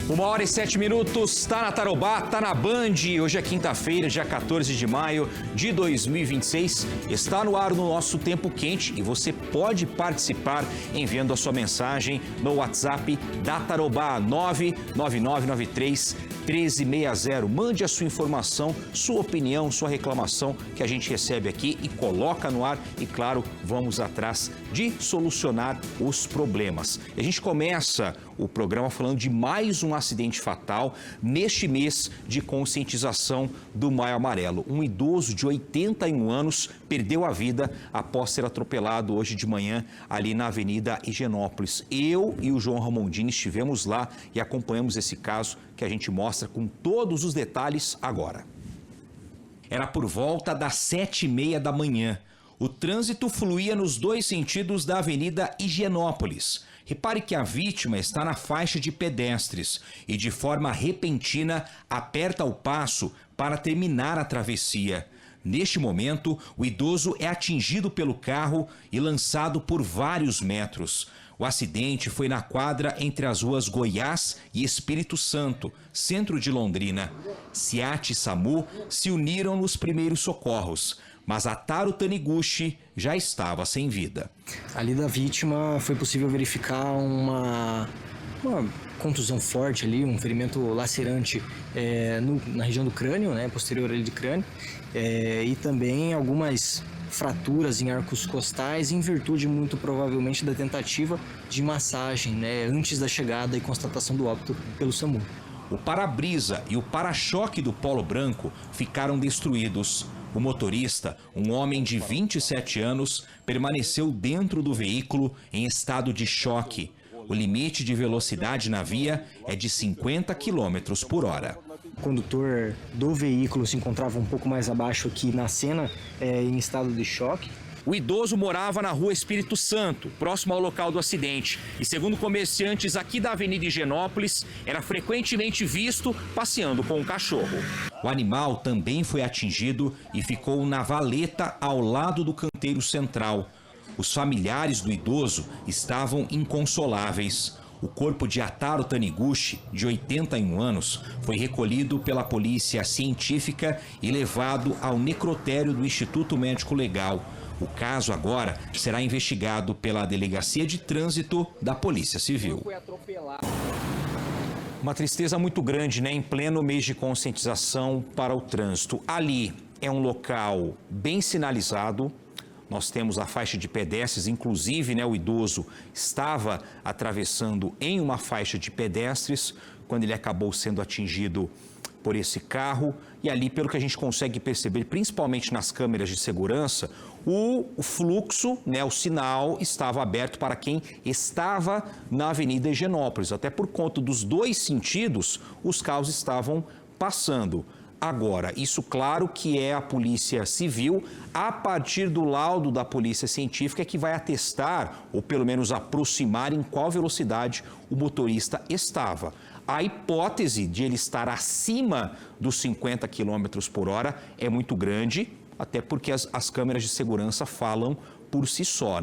1h07, tá na Tarobá, tá na Band. Hoje é quinta-feira, dia 14 de maio de 2026. Está no ar no nosso Tempo Quente e você pode participar enviando a sua mensagem no WhatsApp da Tarobá, 99993-1360. Mande a sua informação, sua opinião, sua reclamação que a gente recebe aqui e coloca no ar. E claro, vamos atrás de solucionar os problemas. E a gente começa o programa falando de mais um acidente fatal neste mês de conscientização do Maio Amarelo. Um idoso de 81 anos perdeu a vida após ser atropelado hoje de manhã ali na Avenida Higienópolis. Eu e o João Ramondini estivemos lá e acompanhamos esse caso que a gente mostra com todos os detalhes agora. Era por volta das 7h30 da manhã. O trânsito fluía nos dois sentidos da Avenida Higienópolis. Repare que a vítima está na faixa de pedestres e, de forma repentina, aperta o passo para terminar a travessia. Neste momento, o idoso é atingido pelo carro e lançado por vários metros. O acidente foi na quadra entre as ruas Goiás e Espírito Santo, centro de Londrina. SEAT e SAMU se uniram nos primeiros socorros, mas Ataru Taniguchi já estava sem vida. Ali da vítima foi possível verificar uma contusão forte ali, um ferimento lacerante na região do crânio, posterior ali de crânio, e também algumas fraturas em arcos costais, em virtude muito provavelmente da tentativa de massagem, antes da chegada e constatação do óbito pelo SAMU. O para-brisa e o para-choque do Polo Branco ficaram destruídos. O motorista, um homem de 27 anos, permaneceu dentro do veículo em estado de choque. O limite de velocidade na via é de 50 km por hora. O condutor do veículo se encontrava um pouco mais abaixo aqui na cena, em estado de choque. O idoso morava na rua Espírito Santo, próximo ao local do acidente. E segundo comerciantes aqui da Avenida Higienópolis, era frequentemente visto passeando com um cachorro. O animal também foi atingido e ficou na valeta ao lado do canteiro central. Os familiares do idoso estavam inconsoláveis. O corpo de Ataru Taniguchi, de 81 anos, foi recolhido pela polícia científica e levado ao necrotério do Instituto Médico Legal. O caso agora será investigado pela Delegacia de Trânsito da Polícia Civil. Uma tristeza muito grande, em pleno mês de conscientização para o trânsito. Ali é um local bem sinalizado. Nós temos a faixa de pedestres, inclusive o idoso estava atravessando em uma faixa de pedestres quando ele acabou sendo atingido por esse carro. E ali, pelo que a gente consegue perceber, principalmente nas câmeras de segurança, o fluxo, o sinal estava aberto para quem estava na Avenida Higienópolis. Até por conta dos dois sentidos, os carros estavam passando. Agora, isso claro que é a Polícia Civil, a partir do laudo da Polícia Científica, que vai atestar, ou pelo menos aproximar em qual velocidade o motorista estava. A hipótese de ele estar acima dos 50 km por hora é muito grande, até porque as câmeras de segurança falam por si só,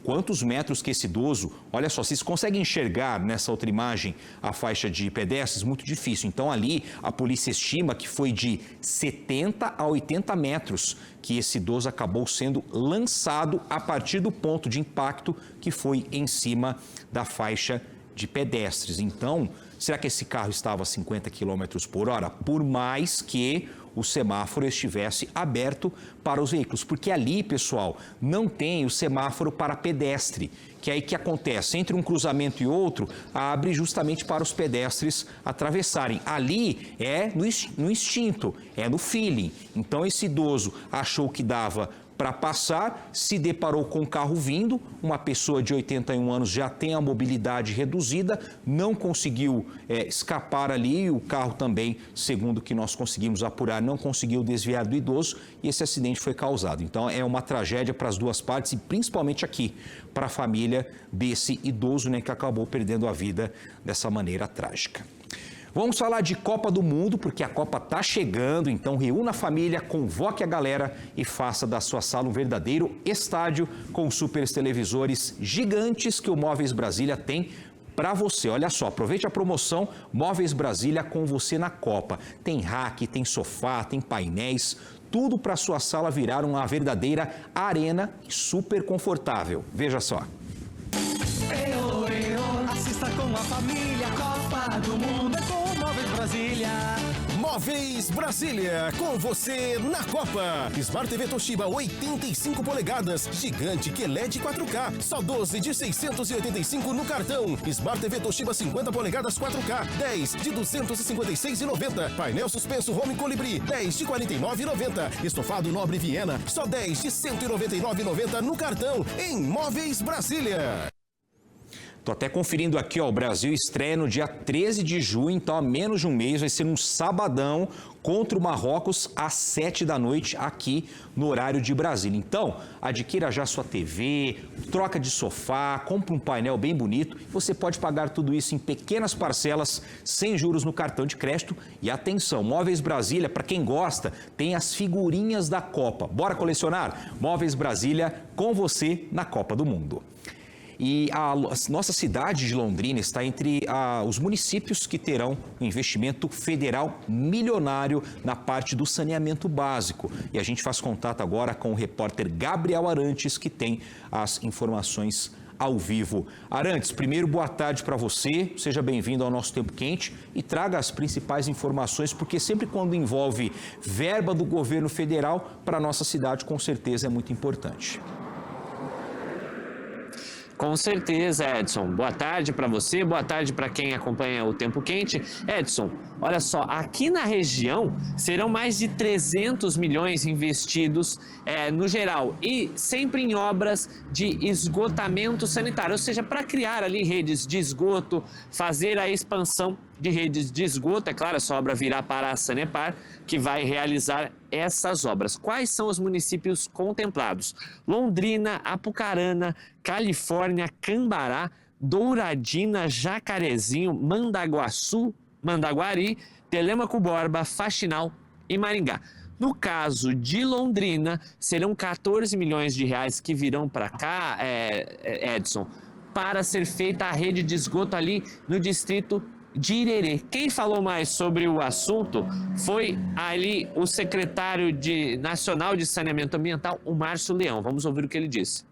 Quantos metros que esse idoso... Olha só, vocês conseguem enxergar nessa outra imagem a faixa de pedestres? Muito difícil. Então ali a polícia estima que foi de 70 a 80 metros que esse idoso acabou sendo lançado a partir do ponto de impacto que foi em cima da faixa de pedestres. Então, será que esse carro estava a 50 km por hora? Por mais que o semáforo estivesse aberto para os veículos. Porque ali, pessoal, não tem o semáforo para pedestre, que é aí que acontece. Entre um cruzamento e outro, abre justamente para os pedestres atravessarem. Ali é no instinto, é no feeling. Então, esse idoso achou que dava para passar, se deparou com o carro vindo, uma pessoa de 81 anos já tem a mobilidade reduzida, não conseguiu escapar ali, o carro também, segundo o que nós conseguimos apurar, não conseguiu desviar do idoso e esse acidente foi causado. Então é uma tragédia para as duas partes e principalmente aqui, para a família desse idoso, que acabou perdendo a vida dessa maneira trágica. Vamos falar de Copa do Mundo, porque a Copa está chegando, então reúna a família, convoque a galera e faça da sua sala um verdadeiro estádio com super televisores gigantes que o Móveis Brasília tem para você. Olha só, aproveite a promoção Móveis Brasília com você na Copa. Tem rack, tem sofá, tem painéis, tudo para sua sala virar uma verdadeira arena super confortável. Veja só. Assista com a família, Copa do Mundo com Móveis Brasília. Móveis Brasília, com você na Copa. Smart TV Toshiba 85 polegadas, gigante QLED 4K, só 12 de 685 no cartão. Smart TV Toshiba 50 polegadas 4K, 10 de 256,90. Painel suspenso Home Colibri, 10 de 49,90. Estofado Nobre Viena, só 10 de 199,90 no cartão. Em Móveis Brasília. Tô até conferindo aqui, ó, o Brasil estreia no dia 13 de junho, então há menos de um mês, vai ser um sabadão contra o Marrocos às 7 da noite aqui no horário de Brasília. Então, adquira já sua TV, troca de sofá, compra um painel bem bonito. Você pode pagar tudo isso em pequenas parcelas, sem juros no cartão de crédito. E atenção, Móveis Brasília, para quem gosta, tem as figurinhas da Copa. Bora colecionar? Móveis Brasília com você na Copa do Mundo. E a nossa cidade de Londrina está entre os municípios que terão um investimento federal milionário na parte do saneamento básico. E a gente faz contato agora com o repórter Gabriel Arantes, que tem as informações ao vivo. Arantes, primeiro, boa tarde para você, seja bem-vindo ao nosso Tempo Quente e traga as principais informações, porque sempre quando envolve verba do governo federal, para a nossa cidade, com certeza é muito importante. Com certeza, Edson. Boa tarde para você, boa tarde para quem acompanha o Tempo Quente. Edson, olha só, aqui na região serão mais de 300 milhões investidos no geral e sempre em obras de esgotamento sanitário, ou seja, para criar ali redes de esgoto, fazer a expansão de redes de esgoto. É claro, essa obra virá para a Sanepar, que vai realizar essas obras. Quais são os municípios contemplados? Londrina, Apucarana, Califórnia, Cambará, Douradina, Jacarezinho, Mandaguaçu, Mandaguari, Telêmaco Borba, Faxinal e Maringá. No caso de Londrina, serão 14 milhões de reais que virão para cá, Edson, para ser feita a rede de esgoto ali no distrito de Irerê. Quem falou mais sobre o assunto foi ali o secretário nacional de saneamento ambiental, o Márcio Leão. Vamos ouvir o que ele disse.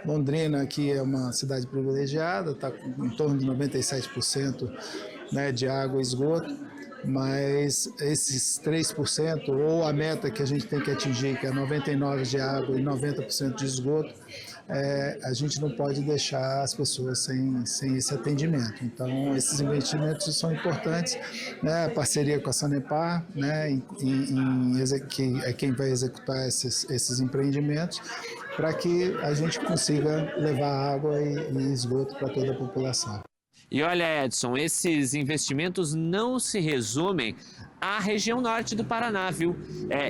Londrina aqui é uma cidade privilegiada, está com em torno de 97%, né, de água e esgoto, mas esses 3%, ou a meta que a gente tem que atingir, que é 99% de água e 90% de esgoto, a gente não pode deixar as pessoas sem esse atendimento. Então, esses investimentos são importantes, né? A parceria com a Sanepar, né? Que é quem vai executar esses empreendimentos, para que a gente consiga levar água e esgoto para toda a população. E olha, Edson, esses investimentos não se resumem à região norte do Paraná, viu?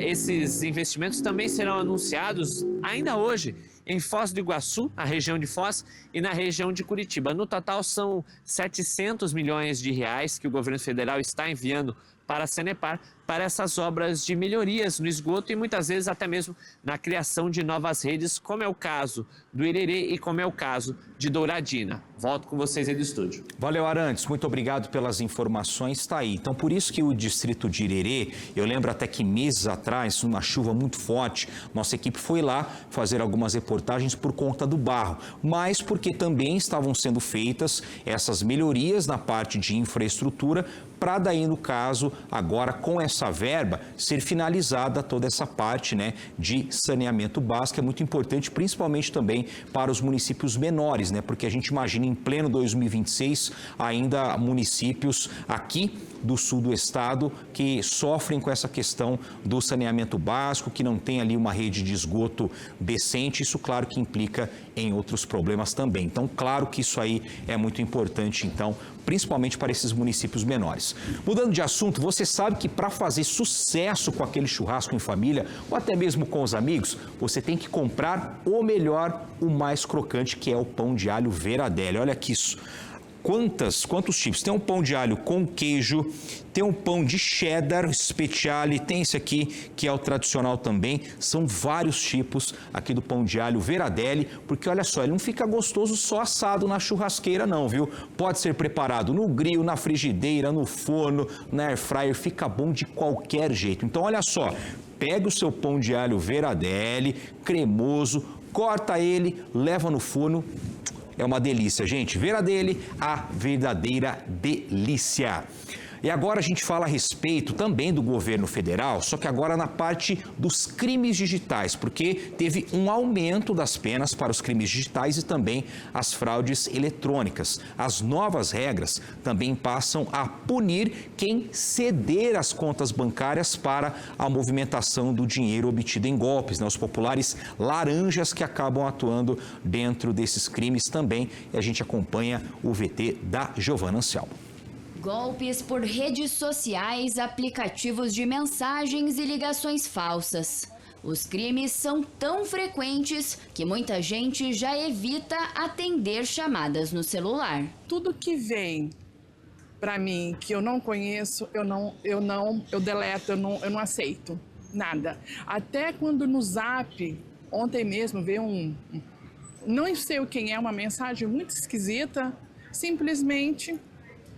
Esses investimentos também serão anunciados ainda hoje em Foz do Iguaçu, a região de Foz, e na região de Curitiba. No total, são 700 milhões de reais que o governo federal está enviando para a Sanepar, para essas obras de melhorias no esgoto e muitas vezes até mesmo na criação de novas redes, como é o caso do Irerê e como é o caso de Douradina. Volto com vocês aí do estúdio. Valeu, Arantes, muito obrigado pelas informações, está aí. Então, por isso que o distrito de Irerê, eu lembro até que meses atrás, numa chuva muito forte, nossa equipe foi lá fazer algumas reportagens por conta do barro, mas porque também estavam sendo feitas essas melhorias na parte de infraestrutura, para daí, no caso, agora com essa verba, ser finalizada toda essa parte, né, de saneamento básico. É muito importante, principalmente também para os municípios menores, né, porque a gente imagina em pleno 2026 ainda municípios aqui do sul do estado que sofrem com essa questão do saneamento básico, que não tem ali uma rede de esgoto decente. Isso, claro, que implica em outros problemas também. Então, claro que isso aí é muito importante, então, principalmente para esses municípios menores. Mudando de assunto, você sabe que para fazer sucesso com aquele churrasco em família, ou até mesmo com os amigos, você tem que comprar o melhor, o mais crocante, que é o pão de alho Veradelli. Olha aqui isso. quantos tipos. Tem um pão de alho com queijo, tem um pão de cheddar speciale, tem esse aqui que é o tradicional também. São vários tipos aqui do pão de alho Veradelli, porque olha só, ele não fica gostoso só assado na churrasqueira não, viu? Pode ser preparado no grill, na frigideira, no forno, na air fryer, fica bom de qualquer jeito. Então olha só, pega o seu pão de alho Veradelli, cremoso, corta ele, leva no forno. É uma delícia, gente. Veradelli, a verdadeira delícia. E agora a gente fala a respeito também do governo federal, só que agora na parte dos crimes digitais, porque teve um aumento das penas para os crimes digitais e também as fraudes eletrônicas. As novas regras também passam a punir quem ceder as contas bancárias para a movimentação do dinheiro obtido em golpes, né? Os populares laranjas que acabam atuando dentro desses crimes também. E a gente acompanha o VT da Giovana Anselmo. Golpes por redes sociais, aplicativos de mensagens e ligações falsas. Os crimes são tão frequentes que muita gente já evita atender chamadas no celular. Tudo que vem para mim que eu não conheço, eu deleto, eu não aceito nada. Até quando no Zap, ontem mesmo veio não sei quem é, uma mensagem muito esquisita, simplesmente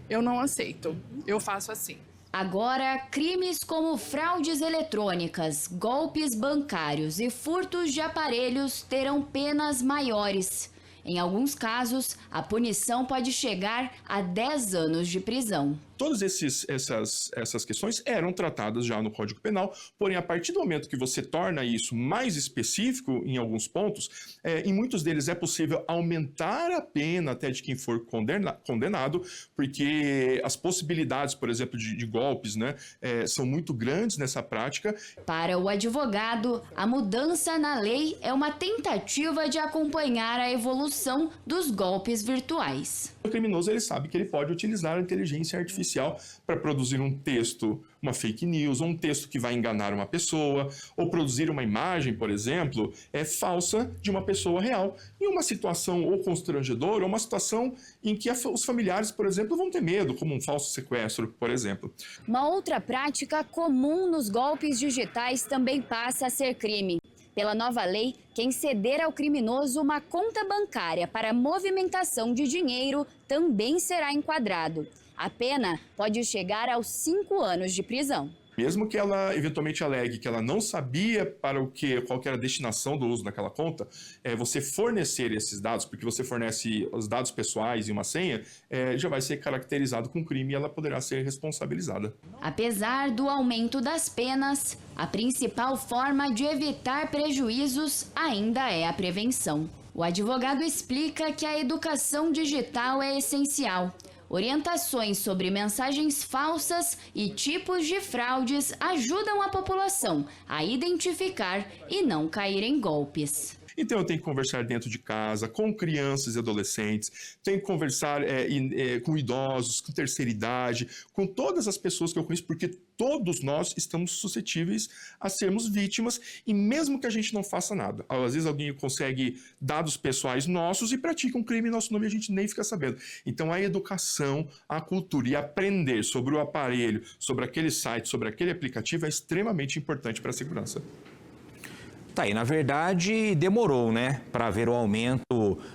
eu não aceito, eu faço assim. Agora, crimes como fraudes eletrônicas, golpes bancários e furtos de aparelhos terão penas maiores. Em alguns casos, a punição pode chegar a 10 anos de prisão. Todas essas questões eram tratadas já no Código Penal, porém, a partir do momento que você torna isso mais específico em alguns pontos, em muitos deles é possível aumentar a pena até de quem for condenado, porque as possibilidades, por exemplo, de golpes, né, são muito grandes nessa prática. Para o advogado, a mudança na lei é uma tentativa de acompanhar a evolução dos golpes virtuais. O criminoso, ele sabe que ele pode utilizar a inteligência artificial para produzir um texto, uma fake news, ou um texto que vai enganar uma pessoa, ou produzir uma imagem, por exemplo, falsa de uma pessoa real, em uma situação ou constrangedora, ou uma situação em que os familiares, por exemplo, vão ter medo, como um falso sequestro, por exemplo. Uma outra prática comum nos golpes digitais também passa a ser crime. Pela nova lei, quem ceder ao criminoso uma conta bancária para movimentação de dinheiro também será enquadrado. A pena pode chegar aos 5 anos de prisão. Mesmo que ela eventualmente alegue que ela não sabia qual que era a destinação do uso daquela conta, você fornecer esses dados, porque você fornece os dados pessoais e uma senha, já vai ser caracterizado com crime e ela poderá ser responsabilizada. Apesar do aumento das penas, a principal forma de evitar prejuízos ainda é a prevenção. O advogado explica que a educação digital é essencial. Orientações sobre mensagens falsas e tipos de fraudes ajudam a população a identificar e não cair em golpes. Então eu tenho que conversar dentro de casa, com crianças e adolescentes, tenho que conversar com idosos, com terceira idade, com todas as pessoas que eu conheço, porque todos nós estamos suscetíveis a sermos vítimas e mesmo que a gente não faça nada. Às vezes alguém consegue dados pessoais nossos e pratica um crime em nosso nome e a gente nem fica sabendo. Então a educação, a cultura e aprender sobre o aparelho, sobre aquele site, sobre aquele aplicativo é extremamente importante para a segurança. Tá aí, na verdade, demorou, né, para haver o aumento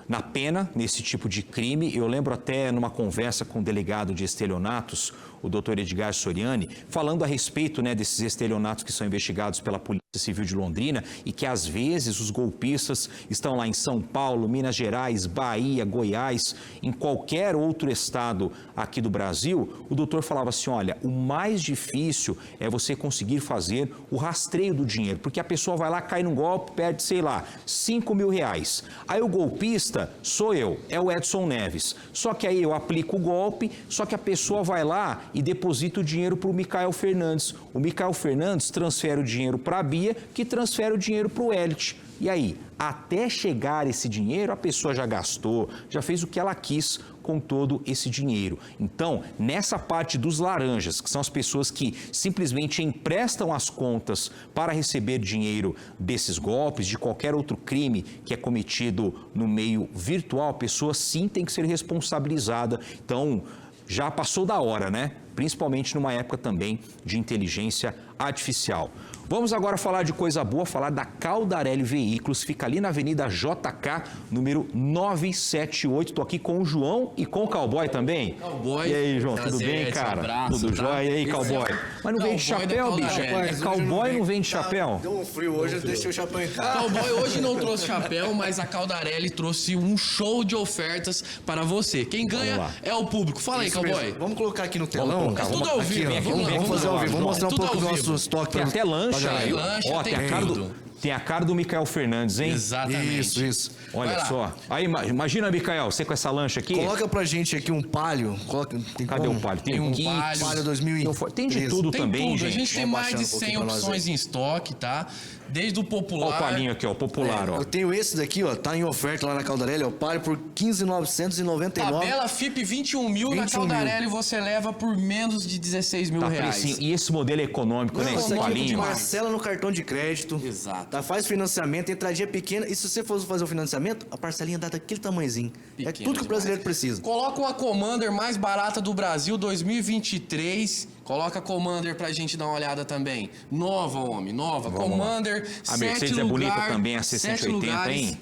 na pena nesse tipo de crime. Eu lembro até numa conversa com o delegado de estelionatos, o doutor Edgar Soriani, falando a respeito, né, desses estelionatos que são investigados pela Polícia Civil de Londrina e que às vezes os golpistas estão lá em São Paulo, Minas Gerais, Bahia, Goiás, em qualquer outro estado aqui do Brasil. O doutor falava assim, olha, o mais difícil é você conseguir fazer o rastreio do dinheiro, porque a pessoa vai lá, cai num golpe, perde, sei lá, 5 mil reais. Aí o golpista sou eu, é o Edson Neves. Só que aí eu aplico o golpe, só que a pessoa vai lá e deposita o dinheiro para o Micael Fernandes. O Micael Fernandes transfere o dinheiro para a Bia Bahia, que transfere o dinheiro para o Elite. E aí, até chegar esse dinheiro, a pessoa já gastou, já fez o que ela quis com todo esse dinheiro. Então, nessa parte dos laranjas, que são as pessoas que simplesmente emprestam as contas para receber dinheiro desses golpes, de qualquer outro crime que é cometido no meio virtual, a pessoa sim tem que ser responsabilizada. Então, já passou da hora, né? Principalmente numa época também de inteligência artificial. Vamos agora falar de coisa boa, falar da Caldarelli Veículos, fica ali na Avenida JK, número 978. Estou aqui com o João e com o Cowboy também. Cowboy. E aí, João, Prazer, tudo bem, cara? abraço, Tudo tá? jóia? E aí, Cowboy? Mas não vende chapéu, bicho? É Cowboy não vende chapéu? Deu um frio hoje, eu deixei o chapéu em casa. Cowboy hoje não trouxe chapéu, mas a Caldarelli trouxe um show de ofertas para você. Quem ganha é o público. Fala aí, Isso Cowboy. mesmo. Vamos colocar aqui no telão. É tudo ao vivo. Vamos fazer ao vivo. Vamos mostrar um Tudo pouco ao do vivo. nosso estoque. Tem até lancha, pra aí. lancha, Ó, tem tem a cara do Micael Fernandes, hein? Exatamente. Isso. Olha só. Aí, imagina, Micael, você com essa lancha aqui. Coloca pra gente aqui um Palio. Cadê o Palio? Tem um Kit, Palio 2013. Tem de tudo Tem também, tudo. gente. A gente tem Vamos mais de baixar um 100 pouquinho pra nós opções em estoque, tá? Desde o popular. Olha o palinho aqui, ó, o popular, ó. Eu tenho esse daqui, ó. Tá em oferta lá na Caldarelli. O Palio por R$15.999. Tabela FIP 21 mil na 21 mil. Caldarelli você leva por menos de 16 mil Tá reais. precinho. E esse modelo é econômico, né? Esse Isso aqui palinho. parcela no cartão de crédito. Exato. Tá, faz financiamento, entradinha pequena. E se você for fazer o financiamento, a parcelinha dá daquele tamanhozinho. É Pequeno tudo que o brasileiro precisa. Coloca uma Commander mais barata do Brasil 2023. Coloca a Commander pra gente dar uma olhada também. Nova, homem, nova. Commander, A Mercedes é bonita também, a 680, hein?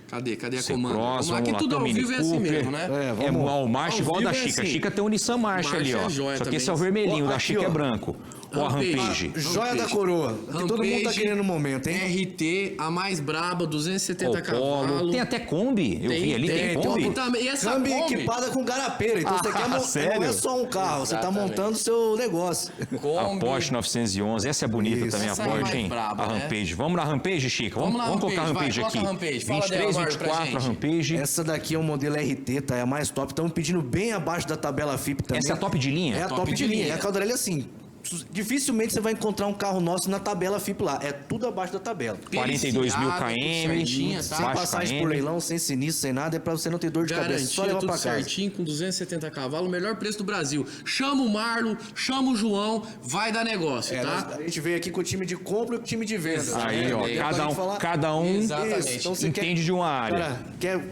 Cadê a C-Cross, Commander? Vamos lá, que vamos lá, tudo tem ao o Mini vivo é assim Cooper. mesmo, né? É o March Ao igual da vivo é Chica. assim. Chica tem o Nissan March ali, ó. March é joia Só que também. esse é o vermelhinho, Ó, da aqui, Chica é ó. branco. Ó, a Rampage. Joia da coroa. Que todo mundo tá Rampage, querendo no momento, hein? RT, a mais braba, 270 Ó, Polo. cavalos. Tem até Kombi. Eu vi ali, tem Kombi. E essa Kombi Kombi? equipada com garapeira. Então você quer sério? não é só um carro, você tá Exatamente. montando o seu negócio. A Kombi. Porsche 911, essa é bonita Isso. também, a Essa é a Porsche, mais hein? braba, A né? Rampage. Vamos na Rampage, Chica? Vamos lá, colocar a Rampage, Rampage vai, aqui. coloca a Rampage. Fala 23, dela, Mário, pra 24, a gente. Rampage. Essa daqui é um modelo RT, tá? É a mais top. Estamos pedindo bem abaixo da tabela FIP também. Essa é a top de linha? É a top de linha. E a Caldarelli, assim, dificilmente você vai encontrar um carro nosso na tabela FIP lá. É tudo abaixo da tabela. 42 mil Periciada, tudo certinha, km, tá? Sem baixo passagem KM. por leilão, sem sinistro, sem nada. É pra você não ter dor de cabeça. Só Garantia, levar tudo pra casa. certinho, com 270 cavalos, o melhor preço do Brasil. Chama o Marlon, chama o João, vai dar negócio, tá? A gente veio aqui com o time de compra e com o time de venda. Aí, ó, É, cada um Exatamente. Então você entende de uma área. Cara, quer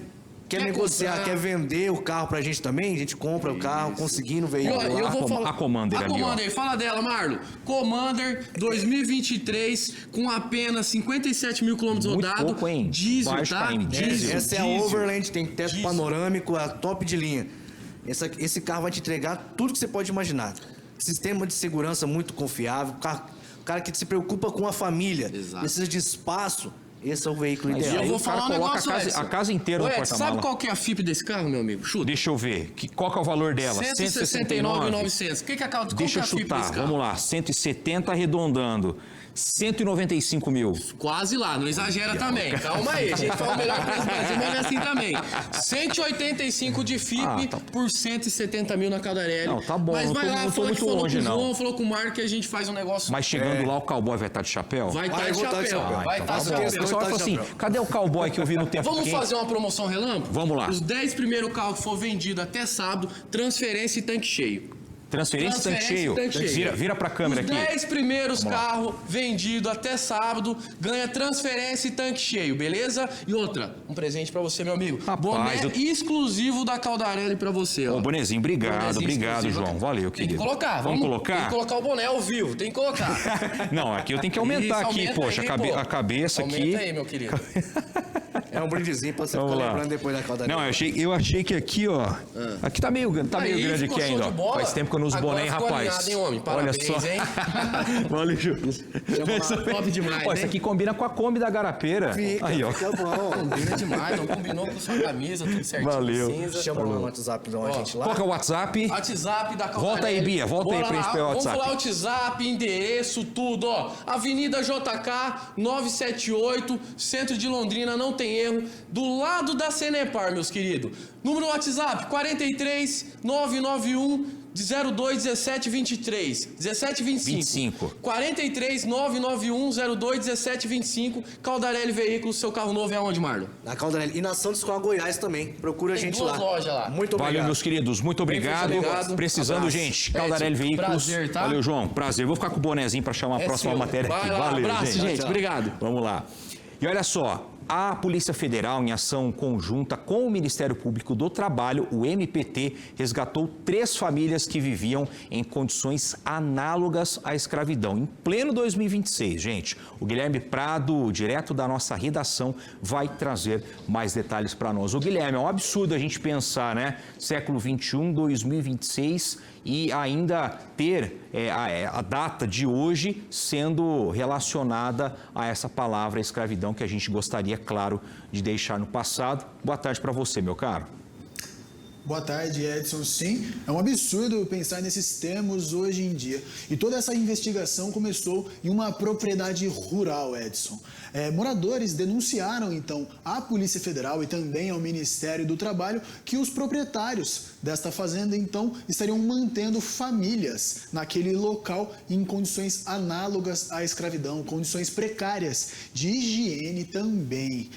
Quer negociar, comprar. quer vender o carro pra gente também? A gente compra o carro, conseguindo o E, veículo. ó, eu lá. vou falar. a Commander A ali, ó. Commander, fala dela, Marlon. Commander 2023, com apenas 57 mil quilômetros Muito rodados. pouco, hein? Diesel, Baixo tá? KM, Diesel. Essa é a diesel. Overland, tem teto Diesel. panorâmico, a top de linha. Esse carro vai te entregar tudo que você pode imaginar. Sistema de segurança muito confiável, cara que se preocupa com a família, Exato. precisa de espaço. Esse é o veículo Mas ideal. Eu aí vou o cara falar um coloca negócio, Edson. a casa inteira Ô, no Edson, porta-mala. sabe qual que é a FIP desse carro, meu amigo? Chuta. Deixa eu ver. Qual que é o valor dela? 169.900. O que é a qual Deixa que é eu a FIP chutar. desse carro? Vamos lá. 170 arredondando. 195 mil. Quase lá, não exagera também. Calma aí, a gente fala o melhor preço do Brasil, mas não é assim também. 185 de FIP por 170 mil na Caldarelli. Não, tá bom, Mas não vai tô- lá, não tô fala muito que falou longe, com o não. João, falou com o Marco que a gente faz um negócio. Mas chegando lá, o cowboy vai estar de chapéu? Vai estar Vai de voltar de chapéu. chapéu. Vai Então estar tá de bom. O chapéu. pessoal fala assim, cadê o cowboy que eu vi no tempo Vamos quente? fazer uma promoção relâmpago? Vamos lá. Os 10 primeiros carros que for vendido até sábado, transferência e tanque cheio. Transferência e tanque cheio. Tanque cheio. Vira pra câmera Os aqui. 10 primeiros carros vendidos até sábado ganha transferência e tanque cheio, beleza? E outra, um presente pra você, meu amigo. Rapaz, Boné eu- exclusivo da Caldarelli pra você, ó. Ô, bonezinho, obrigado, Bonezinho obrigado, exclusivo. João. Valeu, Tem que querido. colocar. Vamos colocar? Tem que colocar o boné ao vivo, tem que colocar. Não, aqui eu tenho que aumentar Isso, aqui, aumenta poxa, aí, a pô. cabeça aqui. Aumenta aí, meu querido. É um brindezinho pra você Vamos ficar lá. lembrando depois da Caldarelli. Não, eu achei que aqui, ó. Aqui tá meio grande Aí, aqui ficou show ainda, de ó. bola. Faz tempo que eu não uso Agora boné, hein, ficou rapaz. alinhado, hein, homem? Olha Parabéns, só. hein? Valeu, Ju. Top demais, Ó, isso hein? aqui combina com a Kombi da Garapeira. Aí, ó. Fica bom. Combina demais, não combinou com sua camisa, tudo certinho. Valeu. Cinza. Chama lá no WhatsApp da gente lá. Qual que é o WhatsApp? WhatsApp da Caldarelli. Volta aí, Bia, volta aí Bora pra gente lá, pegar o Vamos WhatsApp. falar o WhatsApp, endereço, tudo, ó. Avenida JK 978, centro de Londrina, não tem erro, do lado da Cenepar, meus queridos. Número do WhatsApp, 43 991 02 17 23 17 25 43 991 02 17 25. Caldarelli Veículos, seu carro novo é onde, Marlon? Na Caldarelli. E na Santos Escola Goiás também. Procura a gente lá. Tem 2 lojas lá. Muito obrigado. Valeu, meus queridos. Muito obrigado. Precisando, Abraço. gente. Caldarelli Veículos. Prazer, tá? Valeu, João. Prazer. Vou ficar com o bonezinho para chamar a próxima seu. matéria Vai aqui. lá, Valeu, abraço, gente. Obrigado. Vamos lá. E olha só. A Polícia Federal, em ação conjunta com o Ministério Público do Trabalho, o MPT, resgatou 3 famílias que viviam em condições análogas à escravidão. Em pleno 2026, gente, o Guilherme Prado, direto da nossa redação, vai trazer mais detalhes para nós. O Guilherme, é um absurdo a gente pensar, né? Século 21, 2026 e ainda ter a data de hoje sendo relacionada a essa palavra escravidão que a gente gostaria, claro, de deixar no passado. Boa tarde para você, meu caro. Boa tarde, Edson. Sim, é um absurdo pensar nesses termos hoje em dia. E toda essa investigação começou em uma propriedade rural, Edson. Moradores denunciaram, então, à Polícia Federal e também ao Ministério do Trabalho que os proprietários desta fazenda, então, estariam mantendo famílias naquele local em condições análogas à escravidão, condições precárias de higiene também,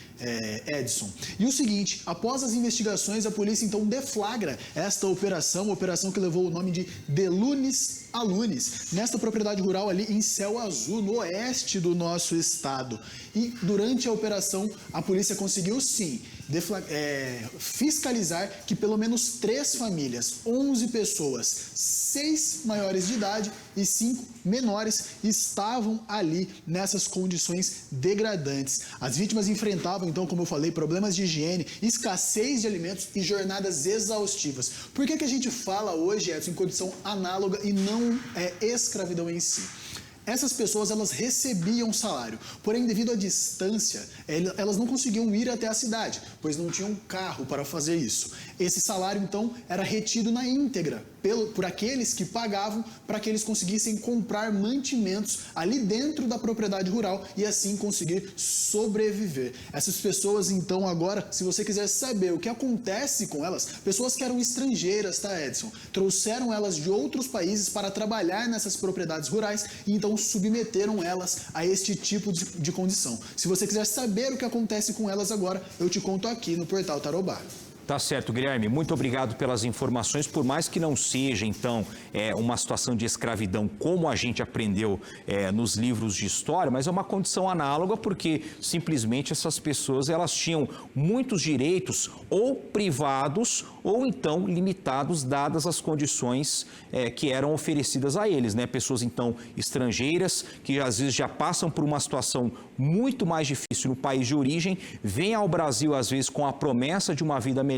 Edson. E o seguinte, após as investigações, a polícia, então, deflagra esta operação que levou o nome de De Lunes a Lunes, nesta propriedade rural ali em Céu Azul, no oeste do nosso estado. E durante a operação, a polícia conseguiu sim fiscalizar que pelo menos 3 famílias, 11 pessoas, 6 maiores de idade e 5 menores estavam ali nessas condições degradantes. As vítimas enfrentavam, então, como eu falei, problemas de higiene, escassez de alimentos e jornadas exaustivas. Por que a gente fala hoje, Edson, em condição análoga e não escravidão em si? Essas pessoas, elas recebiam salário, porém, devido à distância, elas não conseguiam ir até a cidade, pois não tinham carro para fazer isso. Esse salário, então, era retido na íntegra por aqueles que pagavam para que eles conseguissem comprar mantimentos ali dentro da propriedade rural e assim conseguir sobreviver. Essas pessoas, então, agora, se você quiser saber o que acontece com elas, pessoas que eram estrangeiras, tá, Edson? Trouxeram elas de outros países para trabalhar nessas propriedades rurais e então submeteram elas a este tipo de condição. Se você quiser saber o que acontece com elas agora, eu te conto aqui no Portal Tarobá. Tá certo, Guilherme. Muito obrigado pelas informações. Por mais que não seja, então, uma situação de escravidão como a gente aprendeu nos livros de história, mas é uma condição análoga porque simplesmente essas pessoas elas tinham muitos direitos ou privados ou então limitados dadas as condições que eram oferecidas a eles, né? Pessoas, então, estrangeiras que às vezes já passam por uma situação muito mais difícil no país de origem, vêm ao Brasil, às vezes, com a promessa de uma vida melhor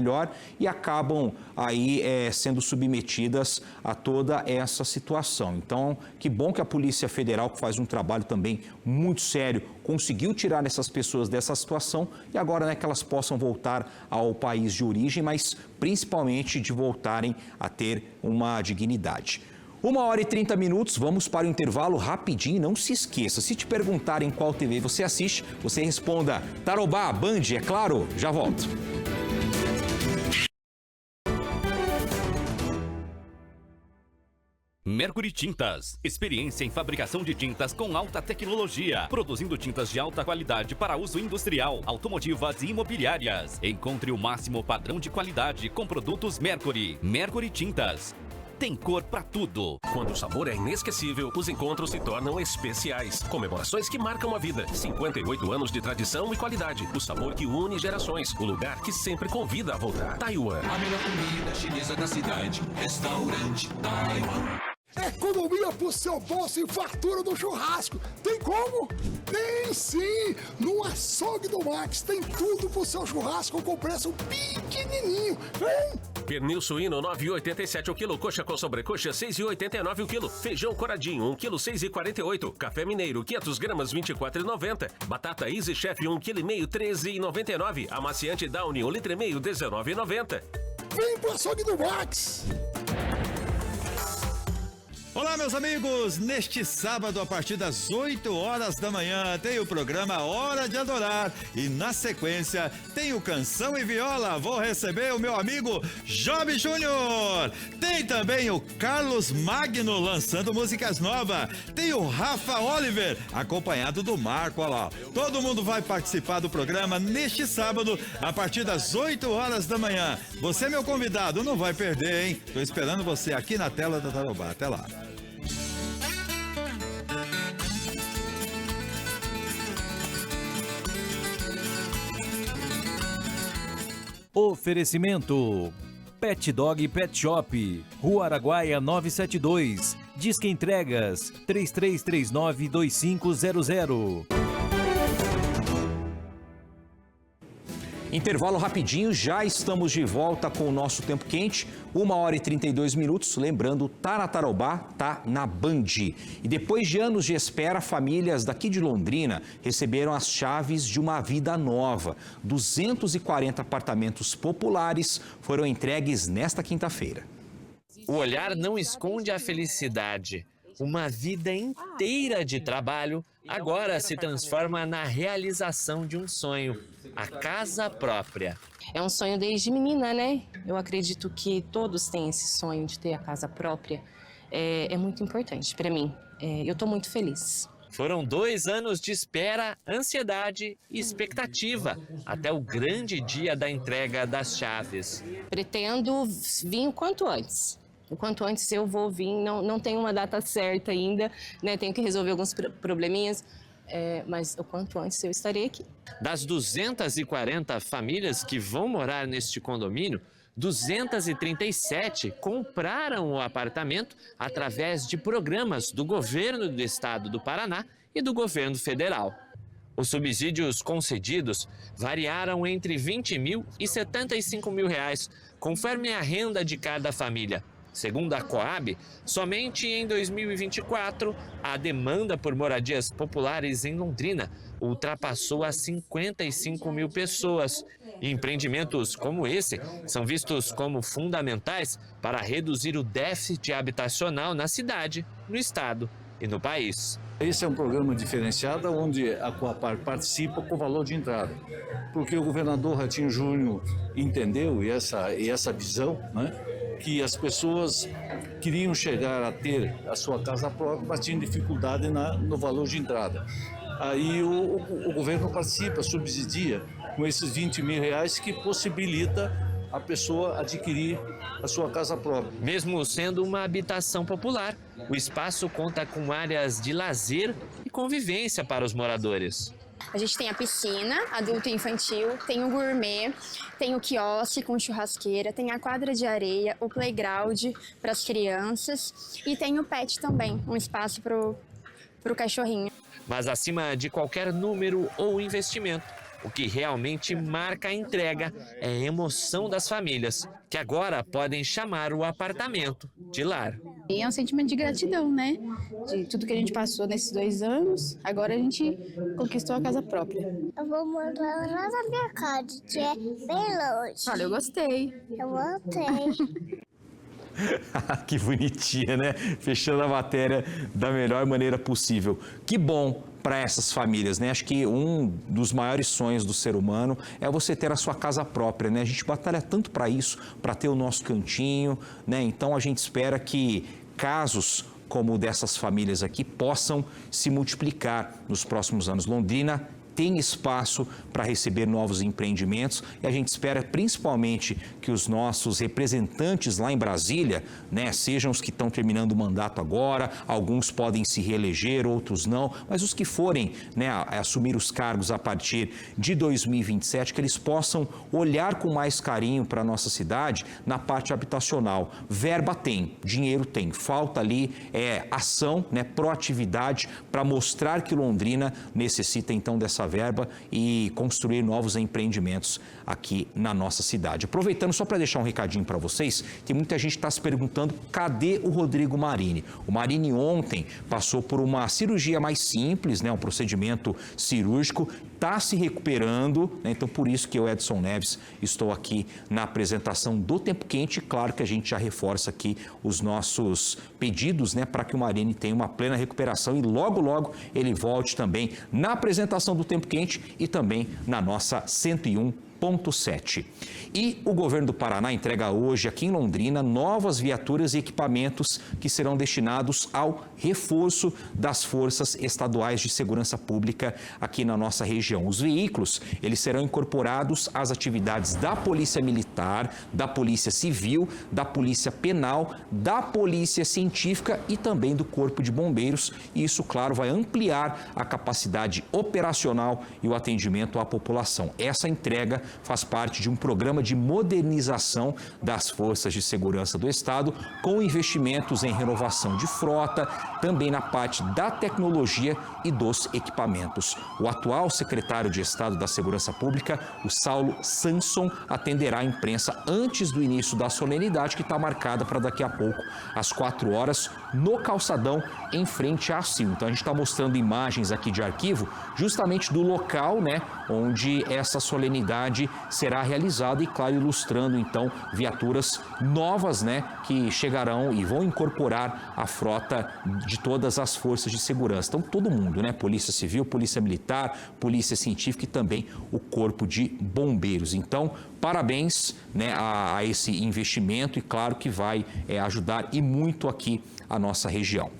e acabam aí sendo submetidas a toda essa situação. Então, que bom que a Polícia Federal, que faz um trabalho também muito sério, conseguiu tirar essas pessoas dessa situação e agora, né, que elas possam voltar ao país de origem, mas principalmente de voltarem a ter uma dignidade. 1h30, vamos para o intervalo rapidinho. Não se esqueça, se te perguntarem qual TV você assiste, você responda Tarobá, Band, é claro, já volto. Mercury Tintas, experiência em fabricação de tintas com alta tecnologia, produzindo tintas de alta qualidade para uso industrial, automotivas e imobiliárias. Encontre o máximo padrão de qualidade com produtos Mercury. Mercury Tintas. Tem cor pra tudo. Quando o sabor é inesquecível, os encontros se tornam especiais. Comemorações que marcam a vida. 58 anos de tradição e qualidade. O sabor que une gerações. O lugar que sempre convida a voltar. Taiwan. A melhor comida chinesa da cidade. Restaurante Taiwan. Economia pro seu bolso e fartura do churrasco. Tem como? Tem sim! No Açougue do Max tem tudo pro seu churrasco com preço pequenininho. Vem! Pernil suíno 9,87 o quilo. Coxa com sobrecoxa 6,89 o quilo. Feijão coradinho 1 quilo 6,48. Café mineiro 500 gramas 24,90. Batata Easy Chef 1,5 kg 13,99. Amaciante Downy 1,5 litro 19,90. Vem pro Açougue do Max! Olá, meus amigos! Neste sábado, a partir das 8 horas da manhã, tem o programa Hora de Adorar. E na sequência, tem o Canção e Viola. Vou receber o meu amigo Job Júnior. Tem também o Carlos Magno lançando músicas novas. Tem o Rafa Oliver, acompanhado do Marco. Olha lá. Todo mundo vai participar do programa neste sábado, a partir das 8 horas da manhã. Você é meu convidado, não vai perder, hein? Tô esperando você aqui na tela da Tarobá. Até lá. Oferecimento: Pet Dog Pet Shop, Rua Araguaia 972. Disque Entregas 3339-2500. Intervalo rapidinho, já estamos de volta com o nosso Tempo Quente, 1h32. Lembrando, tá na Tarobá, tá na Band. E depois de anos de espera, famílias daqui de Londrina receberam as chaves de uma vida nova. 240 apartamentos populares foram entregues nesta quinta-feira. O olhar não esconde a felicidade. Uma vida inteira de trabalho agora se transforma na realização de um sonho, a casa própria. É um sonho desde menina, né? Eu acredito que todos têm esse sonho de ter a casa própria. É muito importante para mim. Eu estou muito feliz. Foram 2 anos de espera, ansiedade e expectativa, até o grande dia da entrega das chaves. Pretendo vir o quanto antes. O quanto antes eu vou vir, não tenho uma data certa ainda, né? Tenho que resolver alguns probleminhas, mas o quanto antes eu estarei aqui. Das 240 famílias que vão morar neste condomínio, 237 compraram o apartamento através de programas do governo do estado do Paraná e do governo federal. Os subsídios concedidos variaram entre R$20 mil e R$75 mil, conforme a renda de cada família. Segundo a Coab, somente em 2024, a demanda por moradias populares em Londrina ultrapassou as 55 mil pessoas. E empreendimentos como esse são vistos como fundamentais para reduzir o déficit habitacional na cidade, no estado e no país. Esse é um programa diferenciado onde a Coapar participa com valor de entrada, porque o governador Ratinho Júnior entendeu e essa visão, né, que as pessoas queriam chegar a ter a sua casa própria, mas tinham dificuldade no valor de entrada. Aí o governo participa, subsidia com esses R$20 mil que possibilita a pessoa adquirir a sua casa própria. Mesmo sendo uma habitação popular, o espaço conta com áreas de lazer e convivência para os moradores. A gente tem a piscina, adulto e infantil, tem o gourmet, tem o quiosque com churrasqueira, tem a quadra de areia, o playground para as crianças e tem o pet também, um espaço para o cachorrinho. Mas acima de qualquer número ou investimento, o que realmente marca a entrega é a emoção das famílias, que agora podem chamar o apartamento de lar. E é um sentimento de gratidão, né? De tudo que a gente passou nesses 2 anos, agora a gente conquistou a casa própria. Eu vou morar lá na minha casa, que é bem longe. Olha, eu gostei. Eu gostei. Que bonitinha, né? Fechando a matéria da melhor maneira possível. Que bom para essas famílias, né? Acho que um dos maiores sonhos do ser humano é você ter a sua casa própria, né? A gente batalha tanto para isso, para ter o nosso cantinho, né? Então a gente espera que casos como o dessas famílias aqui possam se multiplicar nos próximos anos. Londrina tem espaço para receber novos empreendimentos e a gente espera principalmente que os nossos representantes lá em Brasília, né, sejam os que estão terminando o mandato agora, alguns podem se reeleger, outros não, mas os que forem, né, assumir os cargos a partir de 2027, que eles possam olhar com mais carinho para a nossa cidade na parte habitacional. Verba tem, dinheiro tem, falta ali ação, né, proatividade para mostrar que Londrina necessita então dessa verba e construir novos empreendimentos aqui na nossa cidade. Aproveitando, só para deixar um recadinho para vocês, tem muita gente que está se perguntando cadê o Rodrigo Marini. O Marini ontem passou por uma cirurgia mais simples, né, um procedimento cirúrgico, está se recuperando, né? Então por isso que eu, Edson Neves, estou aqui na apresentação do Tempo Quente. Claro que a gente já reforça aqui os nossos pedidos, né, para que o Marini tenha uma plena recuperação e logo, logo ele volte também na apresentação do Tempo Quente e também na nossa 101.7. E o governo do Paraná entrega hoje aqui em Londrina novas viaturas e equipamentos que serão destinados ao reforço das forças estaduais de segurança pública aqui na nossa região. Os veículos, eles serão incorporados às atividades da Polícia Militar, da Polícia Civil, da Polícia Penal, da Polícia Científica e também do Corpo de Bombeiros. E isso, claro, vai ampliar a capacidade operacional e o atendimento à população. Essa entrega faz parte de um programa de modernização das forças de segurança do Estado, com investimentos em renovação de frota, também na parte da tecnologia e dos equipamentos. O atual secretário de Estado da Segurança Pública, o Saulo Sanson, atenderá a imprensa antes do início da solenidade, que está marcada para daqui a pouco, às 4 horas, no calçadão, em frente à CIL. Então a gente está mostrando imagens aqui de arquivo, justamente do local, né, onde essa solenidade será realizada e, claro, ilustrando então viaturas novas, né, que chegarão e vão incorporar a frota de todas as forças de segurança. Então todo mundo, né, Polícia Civil, Polícia Militar, Polícia Científica e também o Corpo de Bombeiros. Então, parabéns, né, a esse investimento e claro que vai ajudar e muito aqui a nossa região.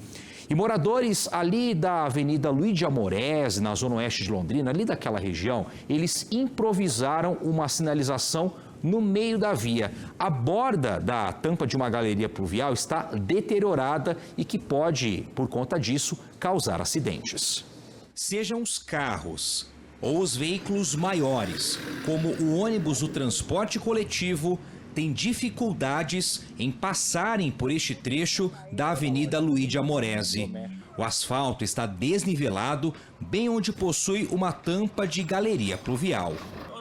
E moradores ali da Avenida Luiz de Amorés, na zona oeste de Londrina, ali daquela região, eles improvisaram uma sinalização no meio da via. A borda da tampa de uma galeria pluvial está deteriorada e que pode, por conta disso, causar acidentes. Sejam os carros ou os veículos maiores, como o ônibus do transporte coletivo, têm dificuldades em passarem por este trecho da Avenida Luiz de Amorese. O asfalto está desnivelado, bem onde possui uma tampa de galeria pluvial.